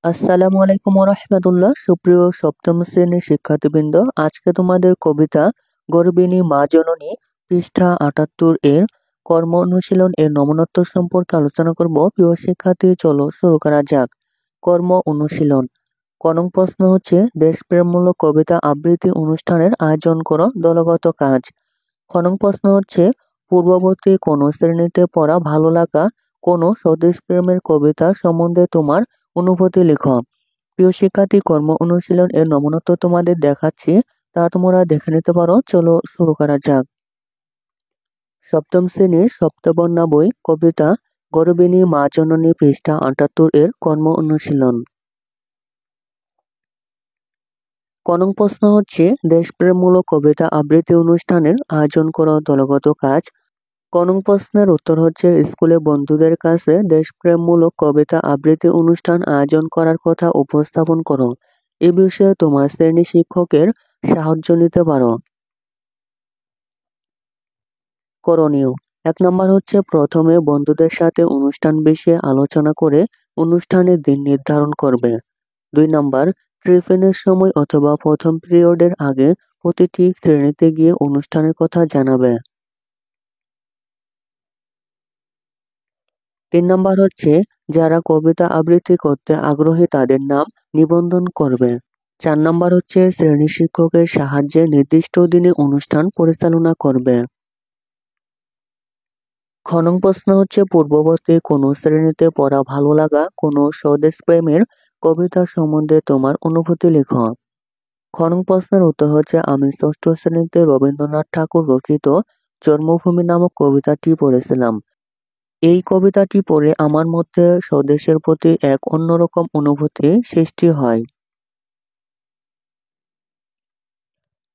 আসসালামু আলাইকুম রহমতুল্লাহ। সুপ্রিয় সপ্তম শ্রেণীর শিক্ষার্থীবৃন্দ, আজকে তোমাদের কবিতা গর্বিণী মা জননী পৃষ্ঠা ৭৮ এর কর্ম অনুশীলন এর নমনত্ব সম্পর্কে আলোচনা করব। প্রিয় শিক্ষার্থী, চলো শুরু করা যাক। কর্ম অনুশীলন। কনং প্রশ্ন হচ্ছে, দেশপ্রেমমূলক কবিতা আবৃত্তি অনুষ্ঠানের আয়োজন করো, দলগত কাজ। খনং প্রশ্ন হচ্ছে, পূর্ববর্তী কোন শ্রেণীতে পড়া ভালো লাগা কোন স্বদেশ প্রেমের কবিতা সম্বন্ধে তোমার অনুভূতি লেখো। প্রিয় শিক্ষার্থী, কর্ম অনুশীলন এর নমুনা তোমাদের দেখাচ্ছি, তা তোমরা দেখে নিতে পারো। চলো শুরু করা যাক। সপ্তম শ্রেণীর সপ্তবর্ণা বই কবিতা গর্বিণী মা জননী পৃষ্ঠা ৭৮ এর কর্ম অনুশীলন। কনং প্রশ্ন হচ্ছে, দেশপ্রেমমূলক কবিতা আবৃত্তি অনুষ্ঠানের আয়োজন করো, দলগত কাজ। কনং প্রশ্নের উত্তর হচ্ছে, স্কুলে বন্ধুদের কাছে দেশপ্রেমমূলক কবিতা আবৃত্তি অনুষ্ঠান আয়োজন করার কথা উপস্থাপন করো। এ বিষয়ে তোমার শ্রেণী শিক্ষকের সাহায্য নিতে পারো। করণীয়: ১ নম্বর হচ্ছে, প্রথমে বন্ধুদের সাথে অনুষ্ঠান বিষয়ে আলোচনা করে অনুষ্ঠানের দিন নির্ধারণ করবে। ২ নম্বর, টিফিনের সময় অথবা প্রথম পিরিয়ডের আগে প্রতিটি শ্রেণীতে গিয়ে অনুষ্ঠানের কথা জানাবে। ৩ নম্বর হচ্ছে, যারা কবিতা আবৃত্তি করতে আগ্রহী তাদের নাম নিবন্ধন করবে। ৪ নম্বর হচ্ছে, শ্রেণী শিক্ষকের সাহায্যে নির্দিষ্ট দিনে অনুষ্ঠান পরিচালনা করবে। খ নং প্রশ্ন হচ্ছে, পূর্ববর্তী কোন শ্রেণীতে পড়া ভালো লাগা কোন স্বদেশ প্রেমের কবিতা সম্বন্ধে তোমার অনুভূতি লেখো। খ নং প্রশ্নের উত্তর হচ্ছে, আমি ষষ্ঠ শ্রেণীতে রবীন্দ্রনাথ ঠাকুর রচিত জন্মভূমি নামক কবিতাটি পড়েছিলাম। এই কবিতাটি পড়ে আমার মধ্যে স্বদেশের প্রতি এক অন্যরকম অনুভূতি সৃষ্টি হয়।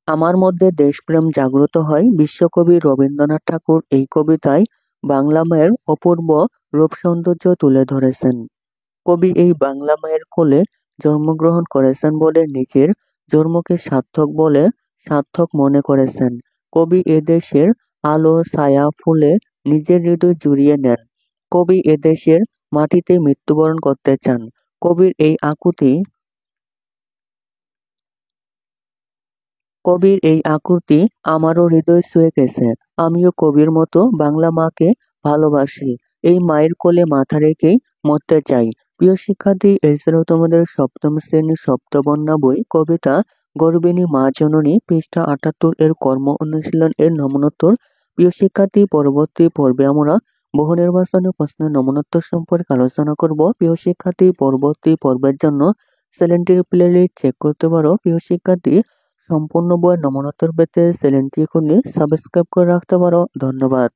আমার মধ্যে দেশপ্রেম জাগ্রত হয়। বিশ্বকবি রবীন্দ্রনাথ ঠাকুর এই কবিতায় বাংলা মায়ের অপূর্ব রূপ সৌন্দর্য তুলে ধরেছেন। কবি এই বাংলা মায়ের কোলে জন্মগ্রহণ করেছেন বলে নিজের জন্মকে সার্থক মনে করেছেন। কবি এদেশের আলো ছায়া ফুলে নিজের হৃদয় জুড়িয়ে নেন। কবি এদেশের মাটিতে মৃত্যুবরণ করতে চান। কবির এই আকুতি আমারও হৃদয় ছুঁয়ে গেছে। আমিও কবির মতো বাংলা মাকে ভালোবাসি। এই মায়ের কোলে মাথা রেখেই মরতে চাই। প্রিয় শিক্ষার্থী, এই ছিল তোমাদের সপ্তম শ্রেণীর সপ্তবর্ণা বই কবিতা গর্বিণী মা জননী পৃষ্ঠা ৭৮ এর কর্ম অনুশীলন এর নমনোত্তর। প্রিয় শিক্ষার্থী, পরবর্তী পর্বে আমরা বহু নির্বাচনী প্রশ্নের নমনোত্তর সম্পর্কে আলোচনা করব। প্রিয় শিক্ষার্থী, পরবর্তী পর্বের জন্য চ্যানেলটির প্লেলিস্ট চেক করতে পারো। প্রিয় শিক্ষার্থী, সম্পূর্ণ বইয়ের নমনোত্তর পেতে চ্যানেলটি এখনই সাবস্ক্রাইব করে রাখতে পারো। ধন্যবাদ।